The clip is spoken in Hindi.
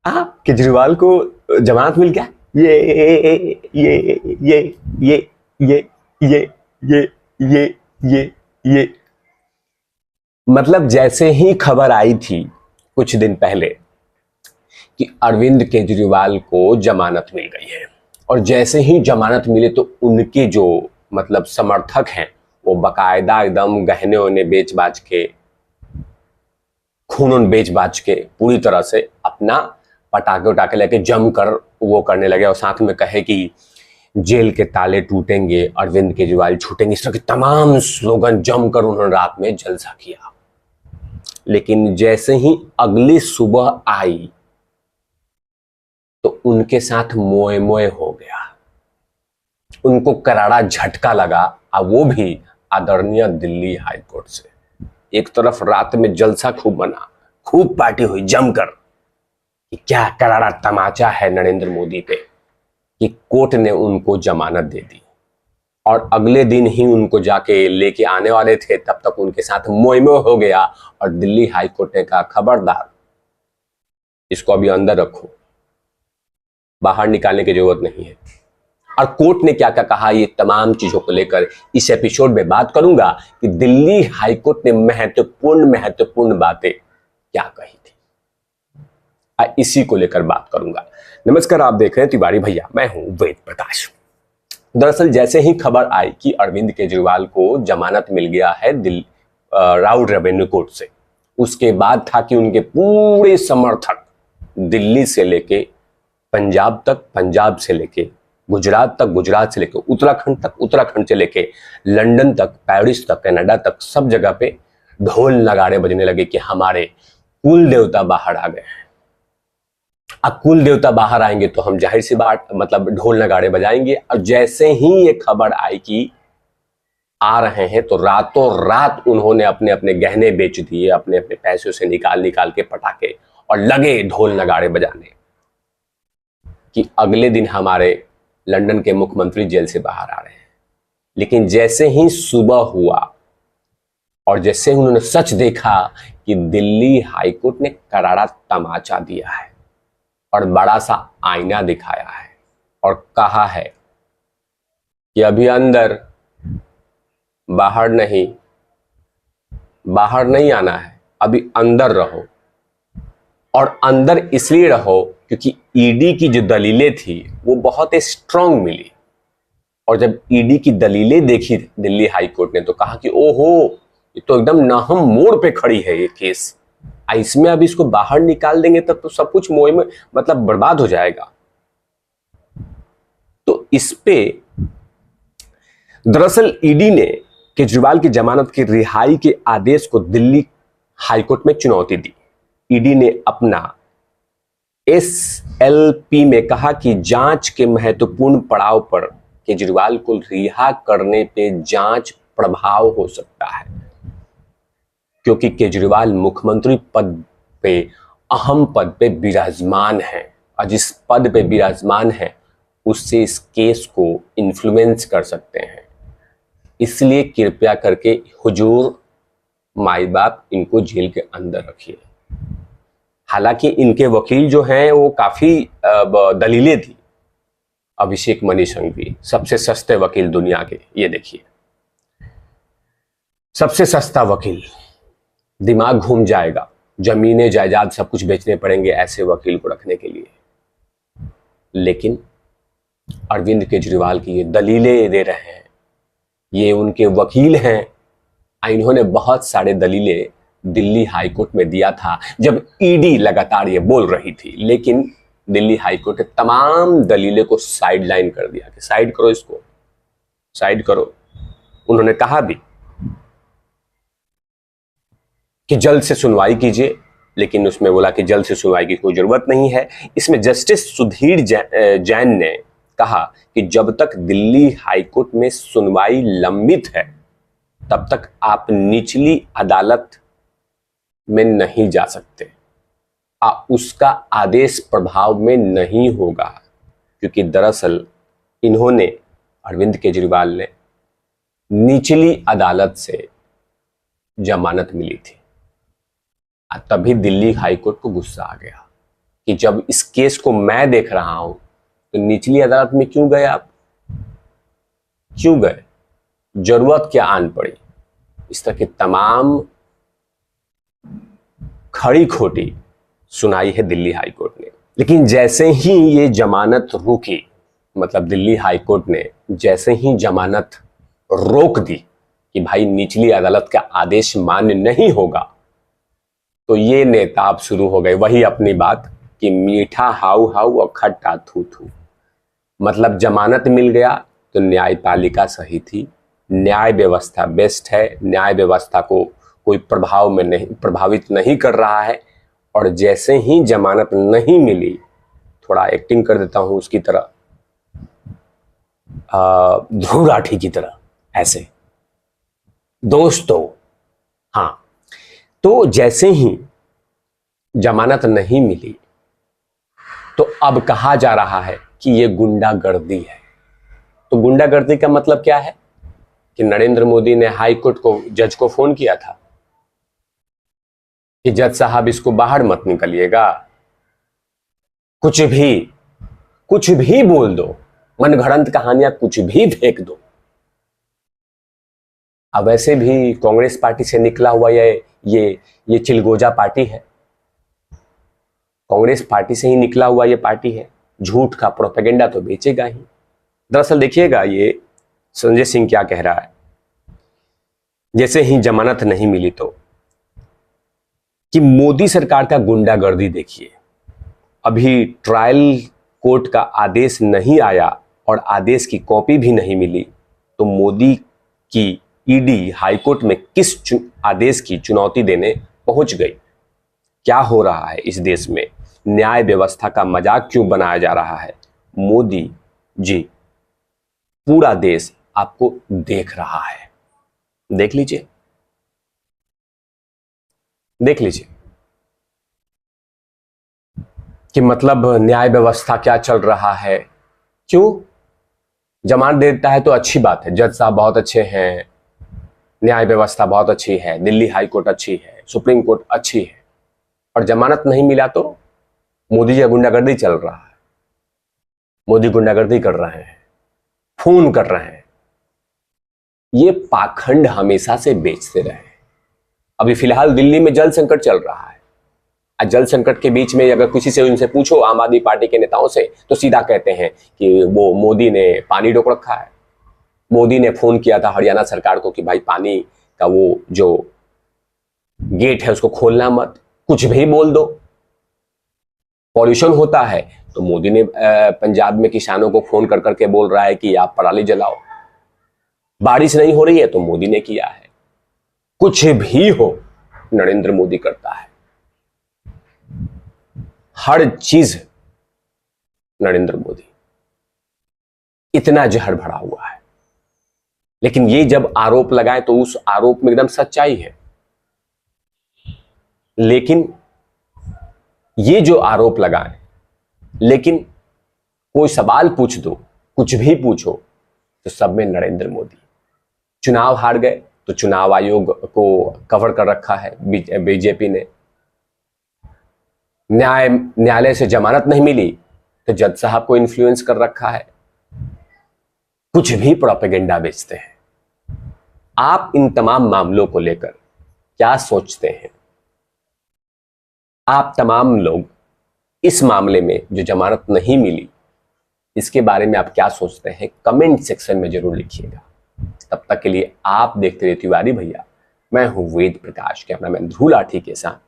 केजरीवाल को जमानत मिल गया। ये ये ये ये ये ये ये मतलब जैसे ही खबर आई थी कुछ दिन पहले कि अरविंद केजरीवाल को जमानत मिल गई है, और जैसे ही जमानत मिले तो उनके जो मतलब समर्थक हैं वो बकायदा एकदम गहने वहने बेच बाच के, खून बेच बाच के पूरी तरह से अपना पटाखे उटाखे लेके जमकर वो करने लगे, और साथ में कहे कि जेल के ताले टूटेंगे, अरविंद केजरीवाल छूटेंगे, इस तरह के तमाम स्लोगन जमकर उन्होंने रात में जलसा किया। लेकिन जैसे ही अगली सुबह आई तो उनके साथ मोए मोए हो गया, उनको करारा झटका लगा, और वो भी आदरणीय दिल्ली हाईकोर्ट से। एक तरफ रात में जलसा खूब बना, खूब पार्टी हुई जमकर कि क्या करारा तमाचा है नरेंद्र मोदी पे कि कोर्ट ने उनको जमानत दे दी, और अगले दिन ही उनको जाके लेके आने वाले थे, तब तक उनके साथ मोए मोए हो गया। और दिल्ली हाईकोर्ट ने कहा खबरदार, इसको अभी अंदर रखो, बाहर निकालने की जरूरत नहीं है। और कोर्ट ने क्या क्या कहा, ये तमाम चीजों को लेकर इस एपिसोड में बात करूंगा कि दिल्ली हाईकोर्ट ने महत्वपूर्ण बातें क्या कही थी, इसी को लेकर बात करूंगा। नमस्कार, आप देख रहे हैं तिवारी भैया, मैं हूं वेद प्रकाश। दरअसल जैसे ही खबर आई कि अरविंद केजरीवाल को जमानत मिल गया है राउल रेवेन्यू कोर्ट से, उसके बाद था कि उनके पूरे समर्थक दिल्ली से लेके पंजाब तक, पंजाब से लेके गुजरात तक, गुजरात से लेके उत्तराखंड तक, उत्तराखंड से लेके लंदन तक, पेरिस तक, कनाडा तक, सब जगह पे ढोल नगाड़े बजने लगे कि हमारे कुल देवता बाहर आ गए हैं। अब कुल देवता बाहर आएंगे तो हम जाहिर सी बात मतलब ढोल नगाड़े बजाएंगे। और जैसे ही ये खबर आई कि आ रहे हैं तो रातों रात उन्होंने अपने अपने गहने बेच दिए, अपने अपने पैसों से निकाल निकाल के पटाखे, और लगे ढोल नगाड़े बजाने कि अगले दिन हमारे लंदन के मुख्यमंत्री जेल से बाहर आ रहे हैं। लेकिन जैसे ही सुबह हुआ और जैसे ही उन्होंने सच देखा कि दिल्ली हाईकोर्ट ने करारा तमाचा दिया है और बड़ा सा आईना दिखाया है और कहा है कि अभी अंदर, बाहर नहीं, बाहर नहीं आना है, अभी अंदर रहो। और अंदर इसलिए रहो क्योंकि ईडी की जो दलीलें थी वो बहुत स्ट्रांग मिली, और जब ईडी की दलीलें देखी दिल्ली हाईकोर्ट ने तो कहा कि ओहो, ये तो एकदम नाहम मोड़ पे खड़ी है ये केस, इसमें अब इसको बाहर निकाल देंगे तब तो सब कुछ मोए में मतलब बर्बाद हो जाएगा। तो इस पे दरअसल ईडी ने केजरीवाल की जमानत की रिहाई के आदेश को दिल्ली हाईकोर्ट में चुनौती दी। ईडी ने अपना एसएलपी में कहा कि जांच के महत्वपूर्ण पड़ाव पर केजरीवाल को रिहा करने पे जांच प्रभाव हो सकता है, क्योंकि केजरीवाल मुख्यमंत्री पद पे, अहम पद पे विराजमान है, और जिस पद पे विराजमान है उससे इस केस को इन्फ्लुएंस कर सकते हैं। इसलिए कृपया करके हुजूर माई बाप इनको जेल के अंदर रखिए। हालांकि इनके वकील जो हैं वो काफी दलीलें थी। अभिषेक मनी संघवी, सबसे सस्ते वकील दुनिया के, ये देखिए, सबसे सस्ता वकील, दिमाग घूम जाएगा, जमीनें जायदाद सब कुछ बेचने पड़ेंगे ऐसे वकील को रखने के लिए। लेकिन अरविंद केजरीवाल की ये दलीलें दे रहे हैं, ये उनके वकील हैं, इन्होंने बहुत सारे दलीलें दिल्ली हाईकोर्ट में दिया था जब ईडी लगातार ये बोल रही थी। लेकिन दिल्ली हाईकोर्ट ने तमाम दलीलें को साइड लाइन कर दिया कि साइड करो, इसको साइड करो। उन्होंने कहा भी कि जल्द से सुनवाई कीजिए, लेकिन उसमें बोला कि जल्द से सुनवाई की कोई जरूरत नहीं है। इसमें जस्टिस सुधीर जैन ने कहा कि जब तक दिल्ली हाईकोर्ट में सुनवाई लंबित है तब तक आप निचली अदालत में नहीं जा सकते, उसका आदेश प्रभाव में नहीं होगा, क्योंकि दरअसल इन्होंने, अरविंद केजरीवाल ने, निचली अदालत से जमानत मिली थी। तभी दिल्ली हाईकोर्ट को गुस्सा आ गया कि जब इस केस को मैं देख रहा हूं तो निचली अदालत में क्यों गए आप? क्यों गए? जरूरत क्या आन पड़ी? इस तरह की तमाम खड़ी खोटी सुनाई है दिल्ली हाईकोर्ट ने। लेकिन जैसे ही ये जमानत रुकी, मतलब दिल्ली हाईकोर्ट ने जैसे ही जमानत रोक दी कि भाई निचली अदालत का आदेश मान्य नहीं होगा, तो ये नेताब शुरू हो गए वही अपनी बात कि मीठा हाउ हाउ और खट्टा थू थू। मतलब जमानत मिल गया तो न्यायपालिका सही थी, न्याय व्यवस्था बेस्ट है, न्याय व्यवस्था को कोई प्रभावित नहीं कर रहा है। और जैसे ही जमानत नहीं मिली, थोड़ा एक्टिंग कर देता हूं उसकी तरह, ध्रुव राठी की तरह, ऐसे दोस्तों, हाँ, तो जैसे ही जमानत नहीं मिली तो अब कहा जा रहा है कि ये गुंडागर्दी है। तो गुंडागर्दी का मतलब क्या है कि नरेंद्र मोदी ने हाई कोर्ट को, जज को फोन किया था कि जज साहब इसको बाहर मत निकलिएगा, कुछ भी बोल दो, मनगढ़ंत कहानियां कुछ भी फेंक दो। अब वैसे भी कांग्रेस पार्टी से निकला हुआ ये चिलगोजा पार्टी है, कांग्रेस पार्टी से ही निकला हुआ ये पार्टी है, झूठ का प्रोपेगेंडा तो बेचेगा ही। दरअसल देखिएगा ये संजय सिंह क्या कह रहा है, जैसे ही जमानत नहीं मिली तो, कि मोदी सरकार का गुंडागर्दी देखिए, अभी ट्रायल कोर्ट का आदेश नहीं आया और आदेश की कॉपी भी नहीं मिली, तो मोदी की ईडी हाईकोर्ट में किस आदेश की चुनौती देने पहुंच गई? क्या हो रहा है इस देश में? न्याय व्यवस्था का मजाक क्यों बनाया जा रहा है? मोदी जी, पूरा देश आपको देख रहा है, देख लीजिए, देख लीजिए कि मतलब न्याय व्यवस्था क्या चल रहा है। क्यों? जमानत देता है तो अच्छी बात है, जज साहब बहुत अच्छे हैं, न्याय व्यवस्था बहुत अच्छी है, दिल्ली हाई कोर्ट अच्छी है, सुप्रीम कोर्ट अच्छी है, और जमानत नहीं मिला तो मोदी जी गुंडागर्दी चल रहा है, मोदी गुंडागर्दी कर रहे हैं, खून कर रहे हैं। ये पाखंड हमेशा से बेचते रहे। अभी फिलहाल दिल्ली में जल संकट चल रहा है। आज जल संकट के बीच में अगर किसी से उनसे पूछो, आम आदमी पार्टी के नेताओं से, तो सीधा कहते हैं कि वो मोदी ने पानी रोक रखा है, मोदी ने फोन किया था हरियाणा सरकार को कि भाई पानी का वो जो गेट है उसको खोलना मत, कुछ भी बोल दो। पॉल्यूशन होता है तो मोदी ने पंजाब में किसानों को फोन कर करके बोल रहा है कि आप पराली जलाओ। बारिश नहीं हो रही है तो मोदी ने किया है। कुछ भी हो, नरेंद्र मोदी करता है, हर चीज नरेंद्र मोदी, इतना जहर भरा हुआ है। लेकिन ये जब आरोप लगाए तो उस आरोप में एकदम सच्चाई है। लेकिन ये जो आरोप लगाए, लेकिन कोई सवाल पूछ दो, कुछ भी पूछो, तो सब में नरेंद्र मोदी। चुनाव हार गए तो चुनाव आयोग को कवर कर रखा है बीजेपी ने। न्यायालय से जमानत नहीं मिली तो जज साहब को इन्फ्लुएंस कर रखा है। कुछ भी प्रोपेगेंडा बेचते हैं। आप इन तमाम मामलों को लेकर क्या सोचते हैं? आप तमाम लोग इस मामले में जो जमानत नहीं मिली, इसके बारे में आप क्या सोचते हैं? कमेंट सेक्शन में जरूर लिखिएगा। तब तक के लिए आप देखते रहिए तिवारी भैया। मैं हूं वेद प्रकाश, कैमरामैन ध्रुव राठी के साथ।